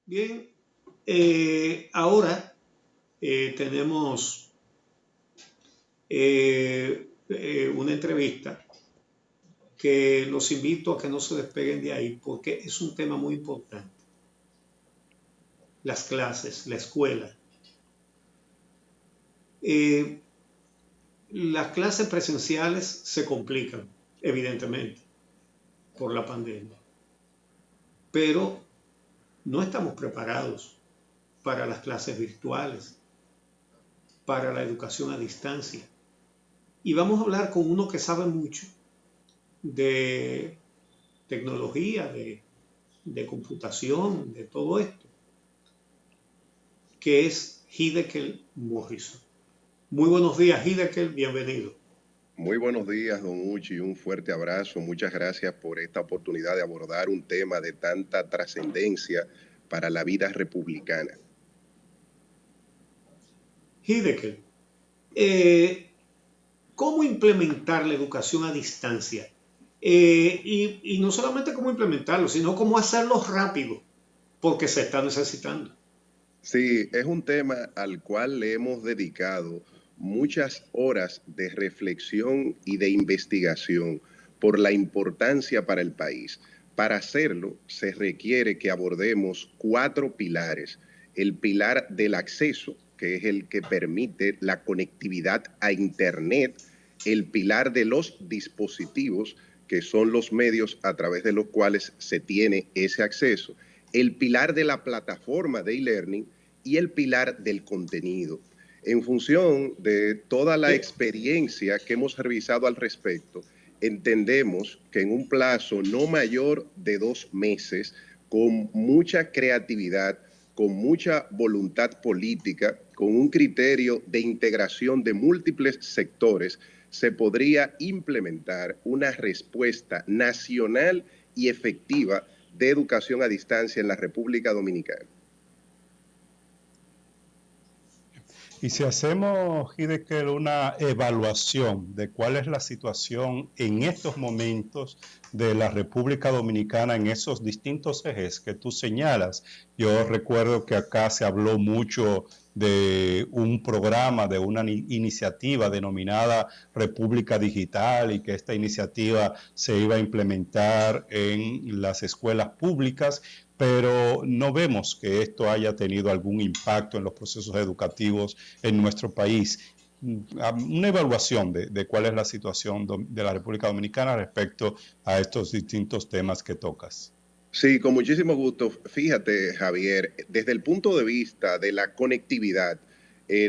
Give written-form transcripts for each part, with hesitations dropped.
Bien, ahora tenemos una entrevista que los invito a que no se despeguen de ahí porque es un tema muy importante. Las clases, la escuela. Las clases presenciales se complican, evidentemente, por la pandemia. Pero no estamos preparados para las clases virtuales, para la educación a distancia. Y vamos a hablar con uno que sabe mucho de tecnología, de computación, de todo esto, que es Hideki Morrison. Muy buenos días, Hideki, bienvenido. Muy buenos días, don Uchi, un fuerte abrazo. Muchas gracias por esta oportunidad de abordar un tema de tanta trascendencia para la vida republicana. Hideki, ¿cómo implementar la educación a distancia? Y no solamente cómo implementarlo, sino cómo hacerlo rápido, porque se está necesitando. Sí, es un tema al cual le hemos dedicado muchas horas de reflexión y de investigación por la importancia para el país. Para hacerlo, se requiere que abordemos 4 pilares. El pilar del acceso, que es el que permite la conectividad a Internet. El pilar de los dispositivos, que son los medios a través de los cuales se tiene ese acceso. El pilar de la plataforma de e-learning y el pilar del contenido. En función de toda la experiencia que hemos revisado al respecto, entendemos que en un plazo no mayor de 2 meses, con mucha creatividad, con mucha voluntad política, con un criterio de integración de múltiples sectores, se podría implementar una respuesta nacional y efectiva de educación a distancia en la República Dominicana. Y si hacemos, Hideki, una evaluación de cuál es la situación en estos momentos de la República Dominicana en esos distintos ejes que tú señalas. Yo recuerdo que acá se habló mucho de un programa, de una iniciativa denominada República Digital y que esta iniciativa se iba a implementar en las escuelas públicas, pero no vemos que esto haya tenido algún impacto en los procesos educativos en nuestro país. Una evaluación de cuál es la situación de la República Dominicana respecto a estos distintos temas que tocas. Sí, con muchísimo gusto. Fíjate, Javier, desde el punto de vista de la conectividad,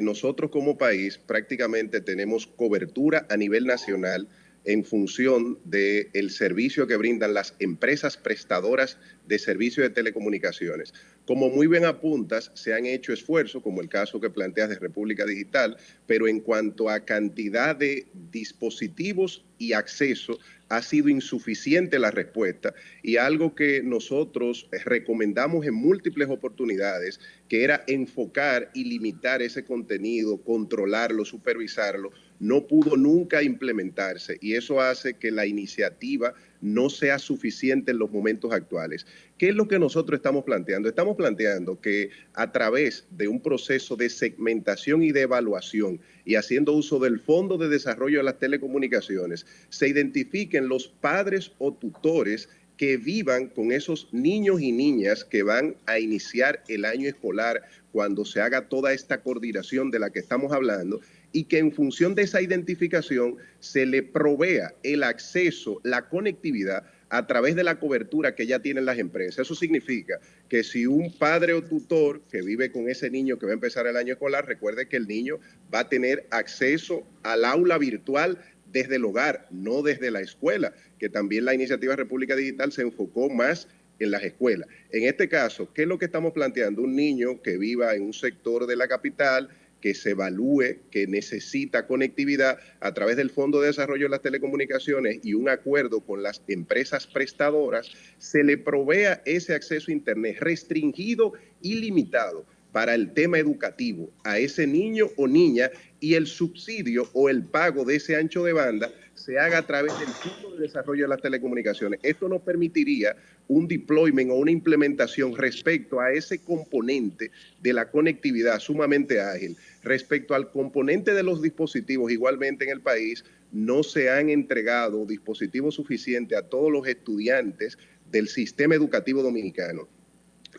nosotros como país prácticamente tenemos cobertura a nivel nacional en función del servicio que brindan las empresas prestadoras de servicios de telecomunicaciones. Como muy bien apuntas, se han hecho esfuerzos, como el caso que planteas de República Digital, pero en cuanto a cantidad de dispositivos y acceso, ha sido insuficiente la respuesta, y algo que nosotros recomendamos en múltiples oportunidades, que era enfocar y limitar ese contenido, controlarlo, supervisarlo, no pudo nunca implementarse, y eso hace que la iniciativa no sea suficiente en los momentos actuales. ¿Qué es lo que nosotros estamos planteando? Estamos planteando que a través de un proceso de segmentación y de evaluación y haciendo uso del Fondo de Desarrollo de las Telecomunicaciones, se identifiquen los padres o tutores que vivan con esos niños y niñas que van a iniciar el año escolar cuando se haga toda esta coordinación de la que estamos hablando, y que en función de esa identificación se le provea el acceso, la conectividad a través de la cobertura que ya tienen las empresas. Eso significa que si un padre o tutor que vive con ese niño que va a empezar el año escolar, recuerde que el niño va a tener acceso al aula virtual desde el hogar, no desde la escuela, que también la iniciativa República Digital se enfocó más en las escuelas. En este caso, ¿qué es lo que estamos planteando? Un niño que viva en un sector de la capital, que se evalúe, que necesita conectividad a través del Fondo de Desarrollo de las Telecomunicaciones y un acuerdo con las empresas prestadoras, se le provea ese acceso a Internet restringido y limitado para el tema educativo a ese niño o niña, y el subsidio o el pago de ese ancho de banda se haga a través del Fondo de Desarrollo de las Telecomunicaciones. Esto nos permitiría un deployment o una implementación respecto a ese componente de la conectividad sumamente ágil. Respecto al componente de los dispositivos, igualmente en el país no se han entregado dispositivos suficientes a todos los estudiantes del sistema educativo dominicano.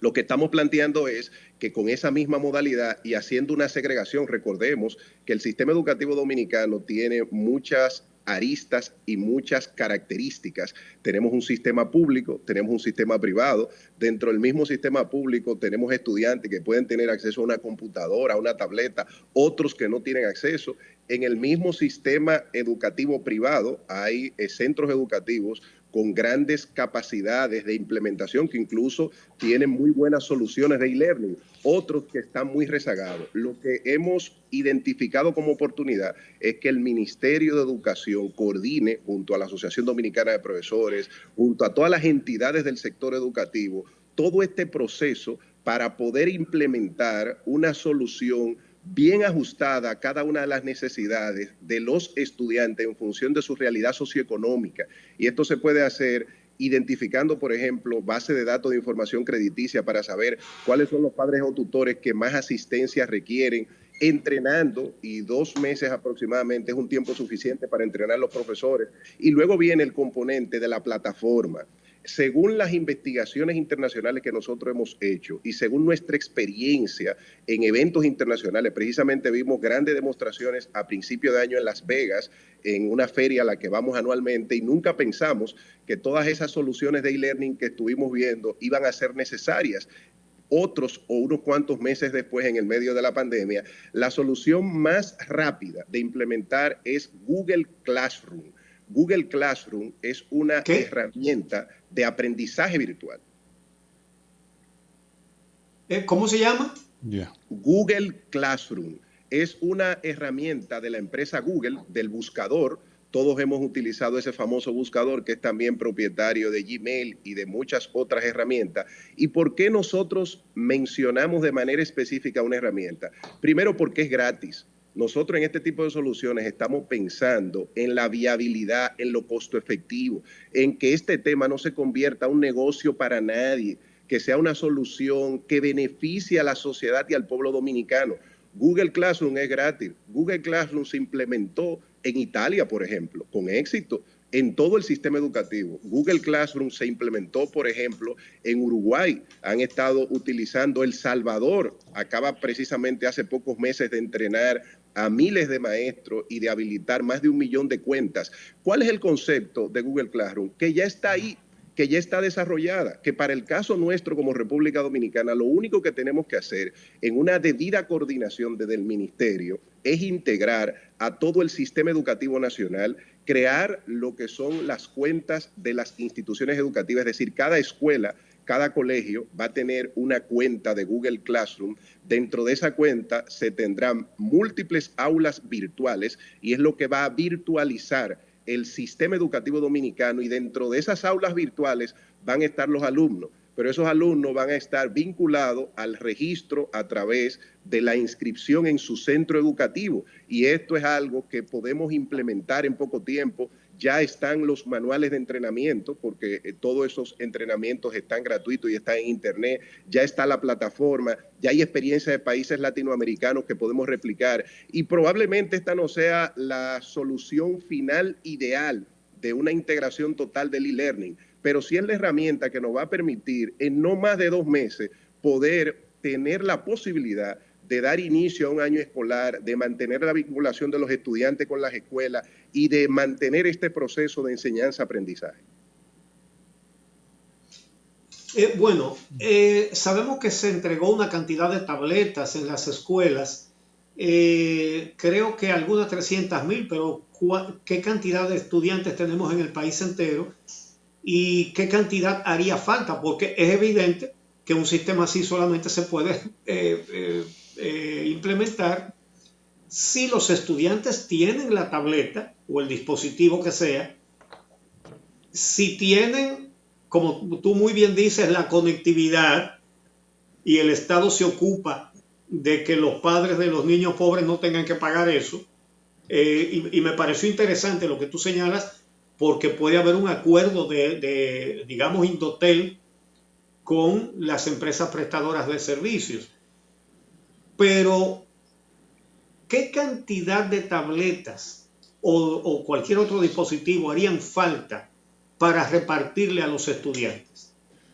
Lo que estamos planteando es que con esa misma modalidad y haciendo una segregación, recordemos que el sistema educativo dominicano tiene muchas aristas y muchas características. Tenemos un sistema público, tenemos un sistema privado. Dentro del mismo sistema público tenemos estudiantes que pueden tener acceso a una computadora, a una tableta, otros que no tienen acceso. En el mismo sistema educativo privado hay centros educativos con grandes capacidades de implementación que incluso tienen muy buenas soluciones de e-learning, otros que están muy rezagados. Lo que hemos identificado como oportunidad es que el Ministerio de Educación coordine junto a la Asociación Dominicana de Profesores, junto a todas las entidades del sector educativo, todo este proceso para poder implementar una solución bien ajustada a cada una de las necesidades de los estudiantes en función de su realidad socioeconómica. Y esto se puede hacer identificando, por ejemplo, base de datos de información crediticia para saber cuáles son los padres o tutores que más asistencia requieren, entrenando, y 2 meses aproximadamente es un tiempo suficiente para entrenar a los profesores. Y luego viene el componente de la plataforma. Según las investigaciones internacionales que nosotros hemos hecho y según nuestra experiencia en eventos internacionales, precisamente vimos grandes demostraciones a principio de año en Las Vegas, en una feria a la que vamos anualmente, y nunca pensamos que todas esas soluciones de e-learning que estuvimos viendo iban a ser necesarias. Otros o unos cuantos meses después, en el medio de la pandemia, la solución más rápida de implementar es Google Classroom. Google Classroom es una herramienta de aprendizaje virtual. ¿Cómo se llama? Google Classroom es una herramienta de la empresa Google, del buscador. Todos hemos utilizado ese famoso buscador que es también propietario de Gmail y de muchas otras herramientas. ¿Y por qué nosotros mencionamos de manera específica una herramienta? Primero, porque es gratis. Nosotros en este tipo de soluciones estamos pensando en la viabilidad, en lo costo efectivo, en que este tema no se convierta en un negocio para nadie, que sea una solución que beneficie a la sociedad y al pueblo dominicano. Google Classroom es gratis. Google Classroom se implementó en Italia, por ejemplo, con éxito en todo el sistema educativo. Google Classroom se implementó, por ejemplo, en Uruguay. Han estado utilizando El Salvador. Acaba precisamente hace pocos meses de entrenar a miles de maestros y de habilitar más de 1 millón de cuentas. ¿Cuál es el concepto de Google Classroom? Que ya está ahí, que ya está desarrollada, que para el caso nuestro como República Dominicana, lo único que tenemos que hacer en una debida coordinación desde el Ministerio es integrar a todo el sistema educativo nacional, crear lo que son las cuentas de las instituciones educativas, es decir, cada escuela, cada colegio va a tener una cuenta de Google Classroom. Dentro de esa cuenta se tendrán múltiples aulas virtuales y es lo que va a virtualizar el sistema educativo dominicano, y dentro de esas aulas virtuales van a estar los alumnos, pero esos alumnos van a estar vinculados al registro a través de la inscripción en su centro educativo, y esto es algo que podemos implementar en poco tiempo. Ya están los manuales de entrenamiento, porque todos esos entrenamientos están gratuitos y están en internet. Ya está la plataforma, ya hay experiencia de países latinoamericanos que podemos replicar, y probablemente esta no sea la solución final ideal de una integración total del e-learning, pero sí es la herramienta que nos va a permitir en no más de 2 meses poder tener la posibilidad de dar inicio a un año escolar, de mantener la vinculación de los estudiantes con las escuelas y de mantener este proceso de enseñanza-aprendizaje. Sabemos que se entregó una cantidad de tabletas en las escuelas, creo que algunas 300,000, pero ¿qué cantidad de estudiantes tenemos en el país entero? ¿Y qué cantidad haría falta? Porque es evidente que un sistema así solamente se puede implementar si los estudiantes tienen la tableta o el dispositivo que sea, si tienen, como tú muy bien dices, la conectividad, y el Estado se ocupa de que los padres de los niños pobres no tengan que pagar eso, Y me pareció interesante lo que tú señalas, porque puede haber un acuerdo digamos, Indotel con las empresas prestadoras de servicios. Pero, ¿qué cantidad de tabletas o cualquier otro dispositivo harían falta para repartirle a los estudiantes?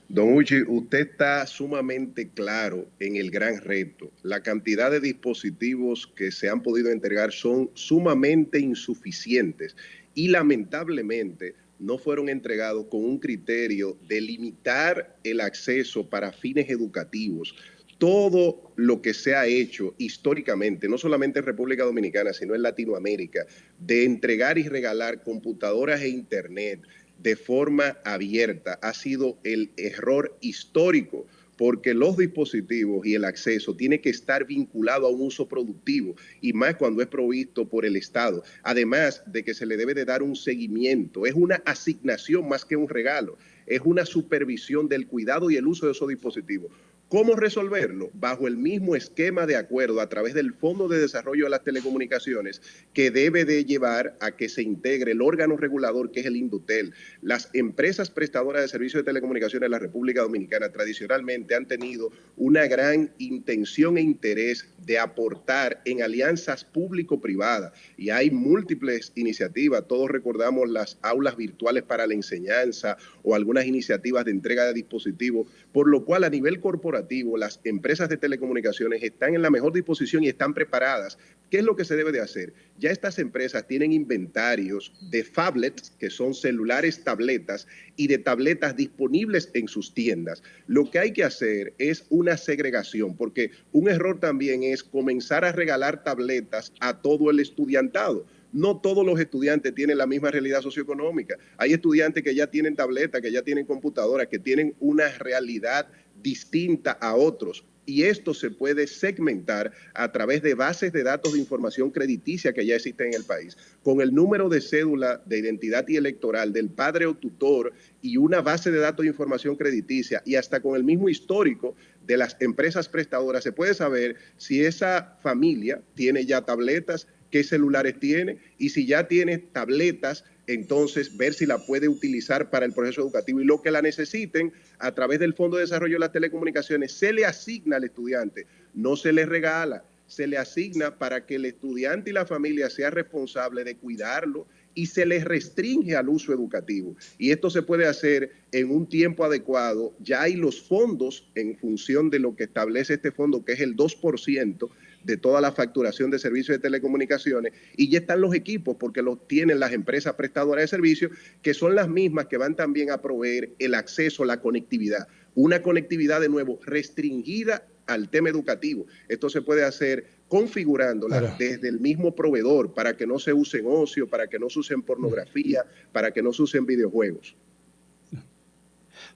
Don Uchi, usted está sumamente claro en el gran reto. La cantidad de dispositivos que se han podido entregar son sumamente insuficientes y lamentablemente no fueron entregados con un criterio de limitar el acceso para fines educativos. Todo lo que se ha hecho históricamente, no solamente en República Dominicana, sino en Latinoamérica, de entregar y regalar computadoras e internet de forma abierta, ha sido el error histórico, porque los dispositivos y el acceso tiene que estar vinculado a un uso productivo, y más cuando es provisto por el Estado. Además de que se le debe de dar un seguimiento, es una asignación más que un regalo, es una supervisión del cuidado y el uso de esos dispositivos. ¿Cómo resolverlo? Bajo el mismo esquema de acuerdo a través del Fondo de Desarrollo de las Telecomunicaciones, que debe de llevar a que se integre el órgano regulador que es el Indotel. Las empresas prestadoras de servicios de telecomunicaciones de la República Dominicana tradicionalmente han tenido una gran intención e interés de aportar en alianzas público-privadas, y hay múltiples iniciativas. Todos recordamos las aulas virtuales para la enseñanza o algunas iniciativas de entrega de dispositivos, por lo cual a nivel corporativo las empresas de telecomunicaciones están en la mejor disposición y están preparadas. ¿Qué es lo que se debe de hacer? Ya estas empresas tienen inventarios de phablets, que son celulares tabletas, y de tabletas disponibles en sus tiendas. Lo que hay que hacer es una segregación, porque un error también es comenzar a regalar tabletas a todo el estudiantado. No todos los estudiantes tienen la misma realidad socioeconómica. Hay estudiantes que ya tienen tabletas, que ya tienen computadoras, que tienen una realidad distinta a otros. Y esto se puede segmentar a través de bases de datos de información crediticia que ya existen en el país, con el número de cédula de identidad y electoral del padre o tutor y una base de datos de información crediticia, y hasta con el mismo histórico de las empresas prestadoras se puede saber si esa familia tiene ya tabletas, qué celulares tiene, y si ya tiene tabletas, entonces ver si la puede utilizar para el proceso educativo, y lo que la necesiten a través del Fondo de Desarrollo de las Telecomunicaciones se le asigna al estudiante, no se le regala, se le asigna para que el estudiante y la familia sea responsable de cuidarlo, y se les restringe al uso educativo. Y esto se puede hacer en un tiempo adecuado. Ya hay los fondos en función de lo que establece este fondo, que es el 2% de toda la facturación de servicios de telecomunicaciones, y ya están los equipos porque los tienen las empresas prestadoras de servicios, que son las mismas que van también a proveer el acceso, la conectividad. Una conectividad, de nuevo, restringida al tema educativo. Esto se puede hacer configurándola desde el mismo proveedor, para que no se use en ocio, para que no se usen pornografía, para que no se usen videojuegos.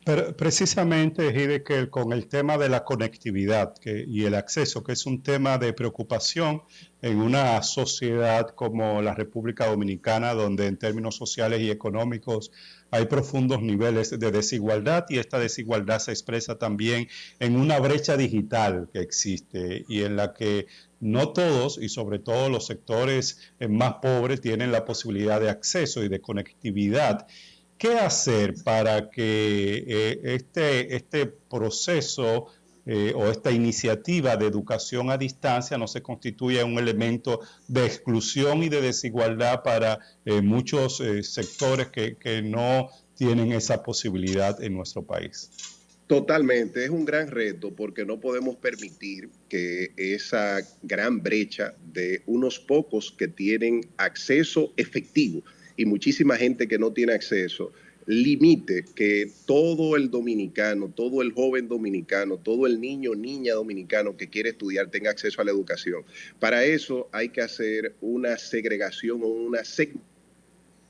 Pero precisamente, Hideki, con el tema de la conectividad y el acceso, que es un tema de preocupación en una sociedad como la República Dominicana, donde en términos sociales y económicos hay profundos niveles de desigualdad, y esta desigualdad se expresa también en una brecha digital que existe y en la que no todos, y sobre todo los sectores más pobres, tienen la posibilidad de acceso y de conectividad. ¿Qué hacer para que este proceso o esta iniciativa de educación a distancia no se constituya un elemento de exclusión y de desigualdad para muchos sectores que no tienen esa posibilidad en nuestro país? Totalmente, es un gran reto, porque no podemos permitir que esa gran brecha de unos pocos que tienen acceso efectivo y muchísima gente que no tiene acceso limite que todo el dominicano, todo el joven dominicano, todo el niño o niña dominicano que quiere estudiar tenga acceso a la educación. Para eso hay que hacer una segregación o una segmentación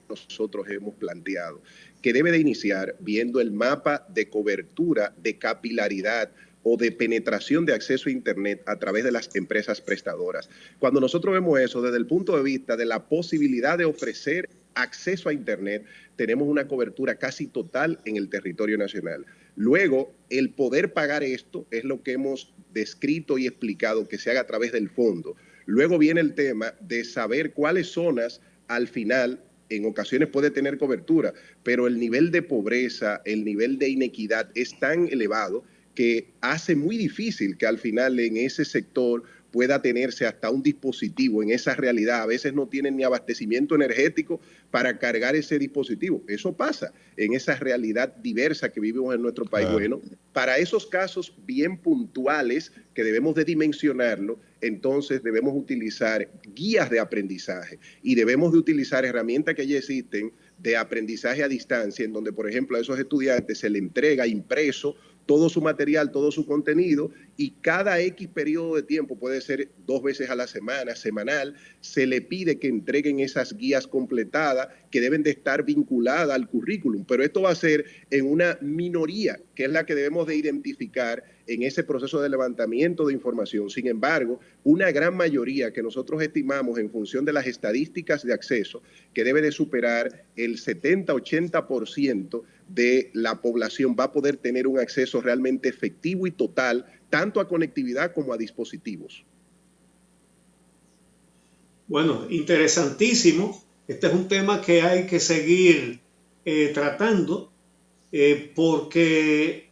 que nosotros hemos planteado, que debe de iniciar viendo el mapa de cobertura, de capilaridad o de penetración de acceso a Internet a través de las empresas prestadoras. Cuando nosotros vemos eso desde el punto de vista de la posibilidad de ofrecer acceso a Internet, tenemos una cobertura casi total en el territorio nacional. Luego, el poder pagar esto es lo que hemos descrito y explicado que se haga a través del fondo. Luego viene el tema de saber cuáles zonas al final en ocasiones puede tener cobertura, pero el nivel de pobreza, el nivel de inequidad es tan elevado que hace muy difícil que al final en ese sector pueda tenerse hasta un dispositivo en esa realidad. A veces no tienen ni abastecimiento energético para cargar ese dispositivo. Eso pasa en esa realidad diversa que vivimos en nuestro país. Bueno, para esos casos bien puntuales que debemos de dimensionarlo, entonces debemos utilizar guías de aprendizaje y debemos de utilizar herramientas que ya existen de aprendizaje a distancia, en donde, por ejemplo, a esos estudiantes se le entrega impreso todo su material, todo su contenido, y cada X periodo de tiempo, puede ser 2 veces a la semana, semanal, se le pide que entreguen esas guías completadas que deben de estar vinculadas al currículum. Pero esto va a ser en una minoría, que es la que debemos de identificar en ese proceso de levantamiento de información. Sin embargo, una gran mayoría que nosotros estimamos en función de las estadísticas de acceso, que debe de superar el 70-80% de la población, va a poder tener un acceso realmente efectivo y total, tanto a conectividad como a dispositivos. Bueno, interesantísimo. Este es un tema que hay que seguir tratando porque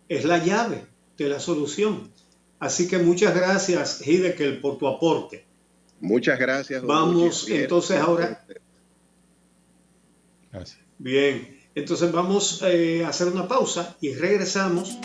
es la llave de la solución. Así que muchas gracias, Hideki, por tu aporte. Muchas gracias. Vamos entonces ahora. Gracias. Bien, entonces vamos a hacer una pausa y regresamos